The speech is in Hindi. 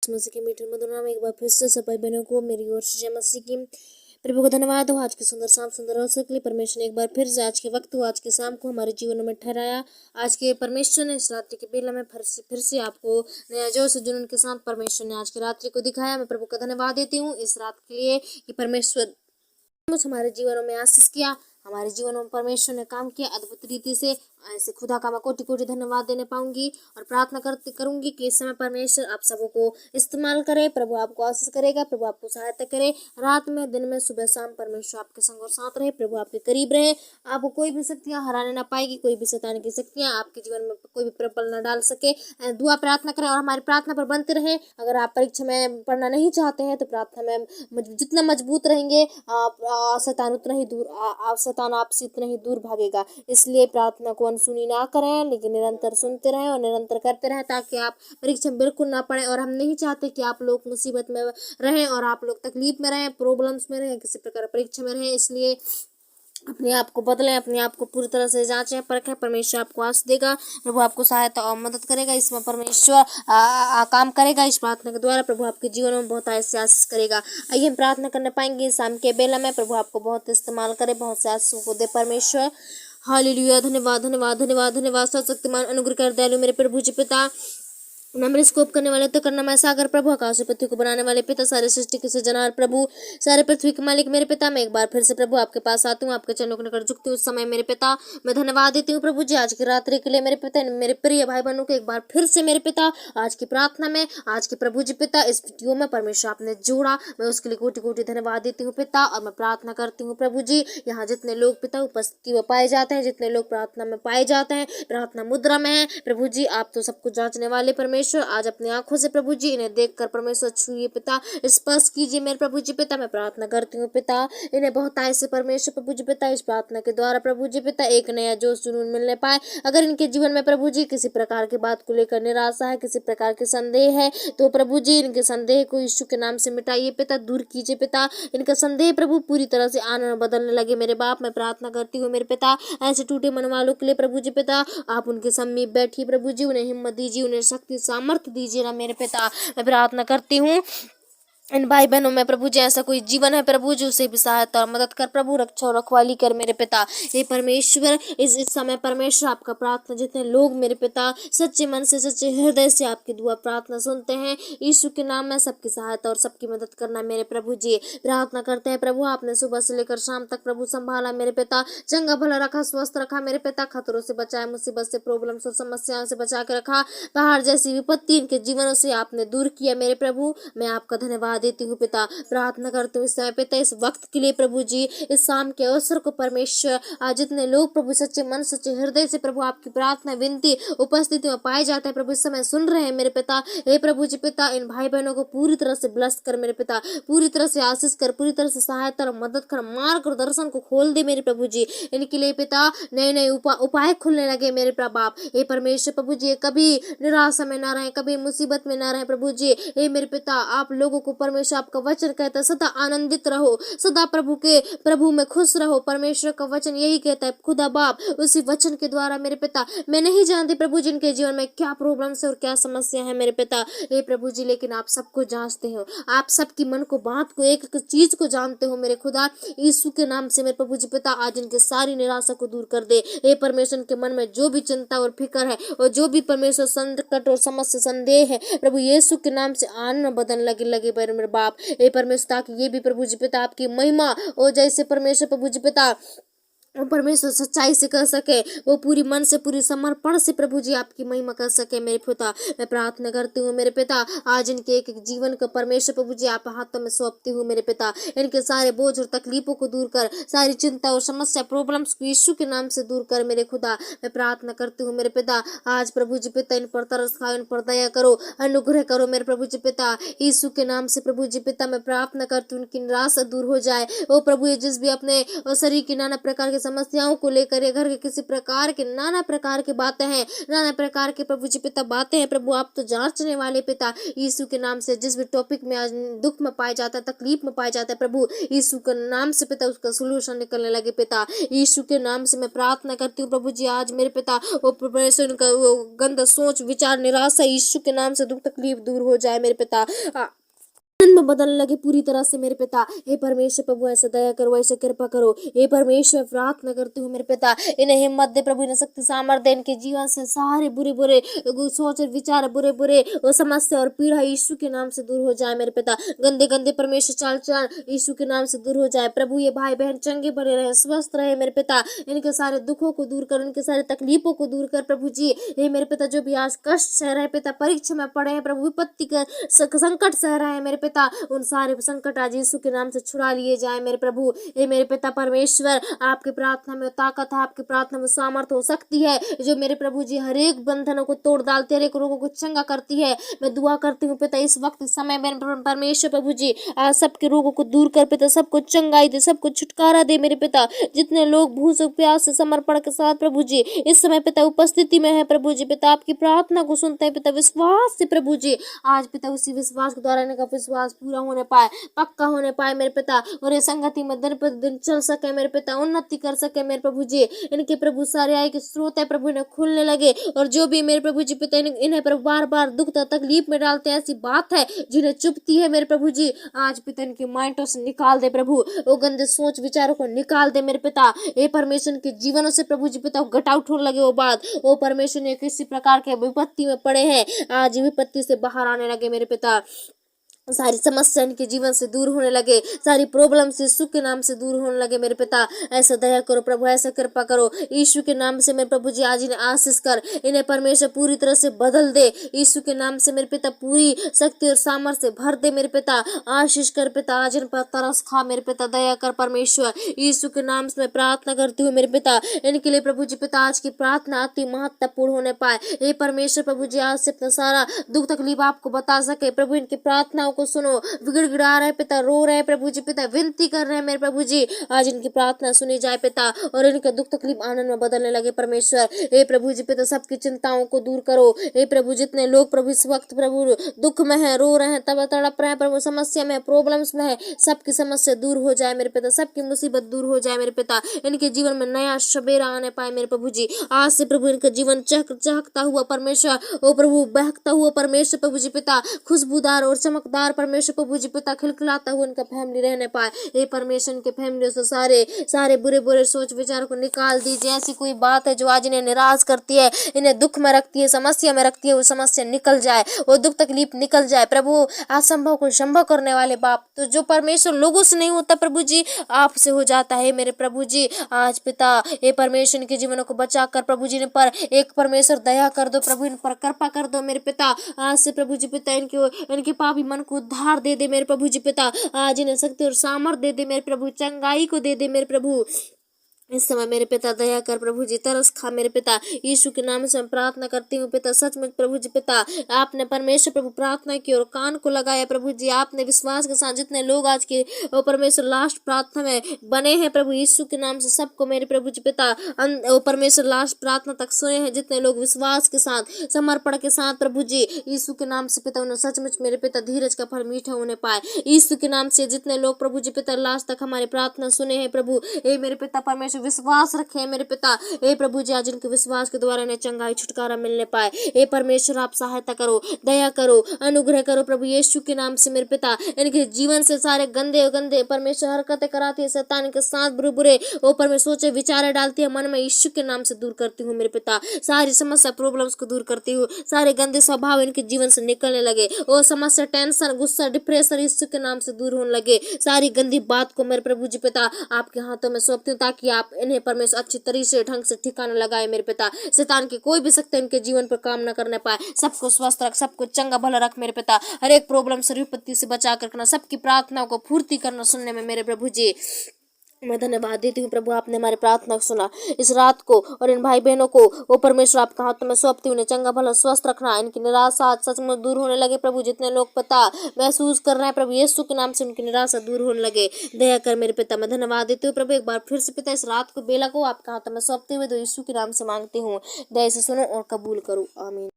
यीशु मसीह के मीठे मधुर नाम एक बार फिर से सब भाई बहनों को मेरी ओर से जय मसीह की। प्रभु को धन्यवाद हो आज के सुंदर शाम सुंदर अवसर के लिए। परमेश्वर ने एक बार फिर से आज के वक्त हो आज के शाम को हमारे जीवनों में ठहराया। आज के परमेश्वर ने इस रात्रि के बेला में फिर से आपको नया जोश जुनून के साथ परमेश्वर ने आज की रात्रि को दिखाया। मैं प्रभु का धन्यवाद देती हूँ इस रात के लिए कि परमेश्वर मुझ हमारे जीवनों में आशीष किया, हमारे जीवनों में परमेश्वर ने काम किया अद्भुत रीति से। ऐसे खुदा का मैं कोटि कोटि धन्यवाद देने पाऊंगी और प्रार्थना करूंगी कि इस समय परमेश्वर आप सबों को इस्तेमाल करे। प्रभु आपको आशीष करेगा, प्रभु आपको सहायता करे। रात में दिन में सुबह शाम परमेश्वर आपके संग और साथ रहे, प्रभु आपके करीब रहे। आपको कोई भी शक्तियां हराने ना पाएगी, कोई भी शैतान की शक्तियां आपके जीवन में कोई भी प्रबल न डाल सके। दुआ प्रार्थना करें और हमारी प्रार्थना पर बनते रहे। अगर आप परीक्षा में पढ़ना नहीं चाहते हैं तो प्रार्थना में जितना मजबूत रहेंगे शैतान उतना ही दूर शैतान आपसे उतना ही दूर भागेगा। इसलिए प्रार्थना को अनसुनी ना करें, लेकिन निरंतर सुनते रहें और निरंतर करते रहें ताकि आप परीक्षा में बिल्कुल ना पड़े। और हम नहीं चाहते कि आप लोग मुसीबत में रहें और आप लोग तकलीफ में रहें, प्रॉब्लम्स में रहें, किसी प्रकार परीक्षा में रहें। इसलिए अपने आप को बदलें, अपने आप को पूरी तरह से जांचें परखें। परमेश्वर आपको आशीष देगा, प्रभु आपको सहायता और मदद करेगा। इसमें परमेश्वर काम करेगा। इस प्रार्थना के द्वारा प्रभु आपके जीवन में बहुत ऐसे आशीष करेगा। आइए हम प्रार्थना करने पाएंगे शाम के बेला में। प्रभु आपको बहुत इस्तेमाल करे, बहुत से आशीषों को दे परमेश्वर। हालेलुया। धन्यवाद धन्यवाद धन्यवाद धन्यवाद। सर्वशक्तिमान अनुग्रह कर दयालु मेरे प्रभु जी पिता, नम्र स्कोप करने वाले तो करना मैं सागर प्रभु, आकाश पृथ्वी को बनाने वाले पिता, सारे सृष्टि के सृजनहार प्रभु, सारे पृथ्वी के मालिक मेरे पिता। मैं एक बार फिर से प्रभु आपके पास आती हूँ, आपके चरणों के निकट झुकती हूँ। उस समय मेरे पिता मैं धन्यवाद देती हूँ प्रभु जी आज की रात्रि के लिए। मेरे पिता मेरे प्रिय भाई बहनों को एक बार फिर से मेरे पिता आज की प्रार्थना में, आज के प्रभु जी पिता इस वीडियो में परमेश्वर आपने जोड़ा, मैं उसके लिए कोटि कोटि धन्यवाद देती हूँ पिता। और मैं प्रार्थना करती हूँ प्रभु जी यहाँ जितने लोग पिता उपस्थिति में पाए जाते हैं, जितने लोग प्रार्थना में पाए जाते हैं, प्रार्थना मुद्रा में है प्रभु जी, आप तो सब कुछ जांचने वाले परमेश्वर। आज अपने आंखों से प्रभु जी इन्हें देखकर परमेश्वर छूइए पिता, स्पर्श कीजिए मेरे प्रभु जी पिता। मैं प्रार्थना करती हूँ पिता इन्हें बहुत ऐसे परमेश्वर प्रभु जी पिता इस प्रार्थना के द्वारा प्रभु जी पिता एक नया जोश जुनून मिलने पाए। अगर इनके जीवन में प्रभु जी किसी प्रकार की बात को लेकर निराशा है, किसी प्रकार के संदेह है, तो प्रभु जी इनके संदेह को यीशु के नाम से मिटाइए पिता, दूर कीजिए पिता। इनका संदेह प्रभु पूरी तरह से आने बदलने लगे मेरे बाप। मैं प्रार्थना करती हूँ मेरे पिता ऐसे टूटे मन वालों के लिए प्रभु जी पिता, आप उनके समीप बैठिए प्रभु जी, उन्हें हिम्मत दीजिए, उन्हें शक्ति सामर्थ्य दीजिए ना मेरे पिता। मैं प्रार्थना करती हूँ इन भाई बहनों में प्रभु जी ऐसा कोई जीवन है प्रभु जी उसे भी सहायता और मदद कर प्रभु, रक्षा और रखवाली कर मेरे पिता। हे परमेश्वर इस समय परमेश्वर आपका प्रार्थना जितने लोग मेरे पिता सच्चे मन से सच्चे हृदय से आपकी दुआ प्रार्थना सुनते हैं यीशु के नाम में सबकी सहायता और सबकी मदद करना मेरे प्रभु जी। प्रार्थना करते हैं प्रभु आपने सुबह से लेकर शाम तक प्रभु संभाला मेरे पिता, चंगा भला रखा, स्वस्थ रखा मेरे पिता, खतरों से बचाया, मुसीबत से प्रॉब्लम और समस्याओं से बचा के रखा, पहाड़ जैसी विपत्ति इनके जीवनों से आपने दूर किया मेरे प्रभु। मैं आपका धन्यवाद देती हूँ पिता। प्रार्थना करते हुए इस समय पिता इस वक्त के लिए प्रभु जी, इस शाम के अवसर को परमेश्वर आज जितने लोग प्रभु सच्चे मन सच्चे हृदय से प्रभु आपकी प्रार्थना विनती उपस्थिति में पाए जाते हैं प्रभु इस समय सुन रहे हैं मेरे पिता। हे प्रभु जी पिता इन भाई बहनों को पूरी तरह से ब्लेस कर मेरे पिता, पूरी तरह से आशीष कर, पूरी तरह से सहायता और मदद कर, मार्ग और दर्शन को खोल दे मेरे प्रभु जी। इनके लिए पिता नए नए उपाय खुलने लगे मेरे प्रभाव। हे परमेश्वर प्रभु जी कभी निराशा में ना रहे, कभी मुसीबत में ना रहे प्रभु जी। हे मेरे पिता आप लोगों को परमेश्वर आपका वचन कहता है सदा आनंदित रहो, सदा प्रभु में खुश रहो। परमेश्वर का वचन यही कहता है खुदा बाप उसी वचन के द्वारा मेरे पिता मैं नहीं जानती प्रभु जी इनके जीवन में क्या प्रॉब्लम है और क्या समस्या है मेरे पिता। हे प्रभु जी लेकिन आप सबको जांचते हो, आप सबकी मन को बात को एक एक चीज को जानते हो मेरे खुदा। यीशु के नाम से मेरे प्रभु जी पिता आज इनके सारी निराशा को दूर कर दे। हे परमेश्वर के मन में जो भी चिंता और फिक्र है और जो भी परमेश्वर संकट और समस्या संदेह है प्रभु यीशु के नाम से आन बदन लगे मेरे बाप। हे परमेश्वर ताकि ये भी प्रभु जी पिता आपकी महिमा और जैसे परमेश्वर प्रभु जी पिता वो परमेश्वर सच्चाई से कर सके, वो पूरी मन से पूरी समर्पण से प्रभु जी आपकी महिमा कर सके मेरे पिता। मैं प्रार्थना करती हूँ मेरे पिता आज इनके एक एक जीवन को परमेश्वर प्रभु जी आप हाथों में सौंपती हूँ मेरे पिता। इनके सारे बोझ और तकलीफों को दूर कर, सारी चिंता और समस्या प्रॉब्लम्स को यीशु के नाम से दूर कर मेरे खुदा। मैं प्रार्थना करती हूँ मेरे पिता आज प्रभु जी पिता इन पर तरस खाओ, इन पर दया करो, अनुग्रह करो मेरे प्रभु जी पिता यीशु के नाम से प्रभु जी पिता। मैं प्रार्थना करती हूँ उनकी निराशा दूर हो जाए। ओ प्रभु जिस भी अपने शरीर की नाना प्रकार के समस्याओं को लेकर या घर के किसी प्रकार के नाना प्रकार की बातें हैं, नाना प्रकार के प्रभु जी पिता बातें हैं प्रभु, आप तो जांचने वाले पिता, यीशु के नाम से जिस भी टॉपिक में आज दुख में पाया जाता है, तकलीफ में पाया जाता है प्रभु, यीशु के नाम से पिता उसका सोल्यूशन निकलने लगे पिता। यीशु के नाम से मैं प्रार्थना करती हूँ प्रभु जी, आज मेरे पिता वो प्रिपरेशन का वो गंदा सोच विचार निराशा यीशु के नाम से दुख तकलीफ दूर हो जाए मेरे पिता, आनंद में बदलने लगे पूरी तरह से मेरे पिता। हे परमेश्वर प्रभु ऐसे दया करो, ऐसे कृपा करो। हे परमेश्वर प्रार्थना करती हूँ मेरे पिता, इन्हें हिम्मत दे प्रभु, इन्हें शक्ति सामर्थ्य, इनके जीवन से सारे बुरे बुरे सोच विचार, बुरे बुरे वो समस्या और पीड़ा यीशु के नाम से दूर हो जाए मेरे पिता। गंदे गंदे परमेश्वर चाल चलन यीशु के नाम से दूर हो जाए प्रभु। ये भाई बहन चंगे बने रहे, स्वस्थ रहे मेरे पिता, इनके सारे दुखों को दूर कर, इनके सारे तकलीफों को दूर कर प्रभु जी। हे मेरे पिता जो भी आज कष्ट सह रहे पिता, परीक्षा में पड़े हैं प्रभु, विपत्ति का संकट सह रहे हैं मेरे पिता, उन सारे संकट आज यीशु के नाम से छुड़ा लिए जाए मेरे प्रभु। हे मेरे पिता परमेश्वर, आपकी प्रार्थना में ताकत है, आपकी प्रार्थना में सामर्थ हो सकती है जो मेरे प्रभु जी हर एक बंधनों को तोड़ डालती है, हर एक रोगों को चंगा करती है। मैं दुआ करती हूँ पिता इस वक्त इस समय मेरे परमेश्वर प्रभु जी आज सबके रोगों को दूर कर पिता, सबको चंगाई दे, सबको छुटकारा दे मेरे पिता। जितने लोग भूख प्यास से समर्पण के साथ प्रभु जी इस समय पिता उपस्थिति में है प्रभु जी पिता, आपकी प्रार्थना को सुनते हैं पिता विश्वास से प्रभु जी, आज पिता उसी विश्वास के द्वारा इनका विश्वास पूरा होने पाए, पक्का होने पाए मेरे पिता, और ये संगति में दिन पर दिन चल सके मेरे पिता, उन्नति कर सके मेरे प्रभु जी। इनके प्रभु सारे आय के स्रोत है प्रभु इन्हें खुलने लगे, और जो भी मेरे प्रभु जी पिता इन्हें प्रभु बार बार दुख तकलीफ में डालते हैं, ऐसी बात है जिन्हें चुभती है मेरे प्रभु जी, आज पिता इनके माइंडों से निकाल दे प्रभु, वो गंदे सोच विचारों को निकाल दे मेरे पिता। ये परमेश्वर के जीवनों से प्रभु जी पिता गट आउट होने लगे वो बात, वो परमेश्वर ने किसी प्रकार के विपत्ति में पड़े हैं, आज विपत्ति से बाहर आने लगे मेरे पिता, सारी समस्या इनके जीवन से दूर होने लगे, सारी प्रॉब्लम से सुख के नाम से दूर होने लगे मेरे पिता। ऐसा दया करो प्रभु, ऐसा कृपा करो यीशु के नाम से मेरे प्रभु जी, आज इन्हें आशीष कर, इन्हें परमेश्वर पूरी तरह से बदल दे यीशु के नाम से मेरे पिता, पूरी शक्ति और सामर्थ्य से भर दे मेरे पिता, आशीष कर पिता, आज इन पर तरस खा मेरे पिता, दया कर परमेश्वर यीशु के नाम से मैं प्रार्थना करती हूँ मेरे पिता। इनके लिए प्रभु जी पिता आज की प्रार्थना अति महत्वपूर्ण होने पाए, हे परमेश्वर प्रभु जी आज से अपना सारा दुख तकलीफ आपको बता सके प्रभु, इनकी प्रार्थनाओं को सुनो, गिड़गिड़ा रहे पिता, रो रहे प्रभु जी पिता, विनती कर रहे हैं मेरे प्रभु जी, आज इनकी प्रार्थना सुनी जाए पिता, और इनका दुख तकलीफ आनंद में बदलने लगे परमेश्वर। हे प्रभु जी पिता सबकी चिंताओं को दूर करो, हे प्रभु जितने लोग प्रभु इस वक्त प्रभु दुख में है, रो रहे हैं, तब तड़प रहे हैं प्रभु, समस्या में प्रॉब्लम्स में है, सबकी समस्या दूर हो जाए मेरे पिता, सबकी मुसीबत दूर हो जाए मेरे पिता, इनके जीवन में नया सवेरा आने पाए मेरे प्रभु जी। आज से प्रभु इनका जीवन चहकता हुआ परमेश्वर, ओ प्रभु बहकता हुआ परमेश्वर प्रभु जी पिता, खुशबूदार और चमकदार परमेश्वर प्रभु जी पिता, खिलखिलाता हुआ इनका फैमिली रहने पाए। हे परमेश्वर इनके फैमिली से सारे बुरे बुरे सोच विचार को निकाल दीजिए, ऐसी कोई बात है जो आज इन्हें निराश करती है, इन्हें दुख में रखती है, समस्या में रखती है, वो समस्या निकल जाए, वो दुख तकलीफ निकल जाए प्रभु। असंभव को संभव करने वाले बाप, तो जो परमेश्वर लोगों से नहीं होता प्रभु जी आपसे हो जाता है मेरे प्रभु जी। आज पिता हे परमेश्वर इनके जीवनों को बचा कर प्रभु जी पर एक परमेश्वर दया कर दो प्रभु, इन पर कृपा कर दो मेरे पिता। आज से प्रभु जी पिता इनके पापी मन को उद्धार दे दे मेरे प्रभु जी पिता, आज इन्हें शक्ति और सामर्थ दे दे मेरे प्रभु, चंगाई को दे दे मेरे प्रभु। इस समय मेरे पिता दया कर प्रभु जी, तरस खा मेरे पिता, यीशु के नाम से मैं प्रार्थना करती हूँ पिता। सच में प्रभु जी पिता आपने परमेश्वर प्रभु प्रार्थना की और कान को लगाया प्रभु जी, आपने विश्वास के साथ जितने लोग आज के परमेश्वर लास्ट प्रार्थना में बने हैं प्रभु यीशु के नाम से सबको मेरे प्रभु जी पिता परमेश्वर लास्ट प्रार्थना तक सुने हैं, जितने लोग विश्वास के साथ समर्पण के साथ प्रभु जी यीशु के नाम से पिता, उन्हें सचमुच मेरे पिता धीरज का फल मीठा होने पाए यीशु के नाम से। जितने लोग प्रभु जी पिता लास्ट तक हमारी प्रार्थना सुने हैं प्रभु, हे मेरे पिता परमेश्वर विश्वास रखे मेरे पिता, हे प्रभु जी आज इनके विश्वास के द्वारा इन्हें चंगाई छुटकारा मिलने पाए। हे परमेश्वर आप सहायता करो, दया करो, अनुग्रह करो प्रभु यीशु के नाम से मेरे पिता। इनके जीवन से सारे गंदे गंदे परमेश्वर हरकतें कराती है शैतान के साथ, बुरे बुरे ओ परमेश्वर सोचे विचारे डालती है मन में, यीशु के नाम से दूर करती हूँ मेरे पिता। सारी समस्या प्रॉब्लम्स को दूर करती हूँ, सारे गंदे स्वभाव इनके जीवन से निकलने लगे, ओ समस्या टेंशन गुस्सा डिप्रेशन यीशु के नाम से दूर होने लगे। सारी गंदी बात को मेरे प्रभु जी पिता आपके हाथों में सौंपती हूँ, ताकि आप इन्हें परमेश्वर अच्छी तरीके से ढंग से ठिकाना लगाए मेरे पिता। शैतान की कोई भी शक्ति इनके जीवन पर काम न करने पाए, सबको स्वस्थ रख, सबको चंगा भला रख मेरे पिता। हर एक प्रॉब्लम से विपत्ति से बचा कर रखना, सबकी प्रार्थनाओं को पूर्ति करना सुनने में मेरे प्रभु जी। मैं धन्यवाद देती हूँ प्रभु, आपने हमारी प्रार्थना को सुना। इस रात को और इन भाई बहनों को वो परमेश्वर आपका हाथों में सौंपती हूँ। उन्हें चंगा भला स्वस्थ रखना, इनकी निराशा आज सच में दूर होने लगे प्रभु। जितने लोग पता महसूस कर रहे हैं प्रभु यीशु के नाम से उनकी निराशा दूर होने लगे। दया कर मेरे पिता, मैं धन्यवाद देती हूँ प्रभु एक बार फिर से पिता, इस रात को बेला को आपका हाथों में सौंपते हुए दो यीशु के नाम से मांगती हूँ। दया से सुनो और कबूल करो, आमीन।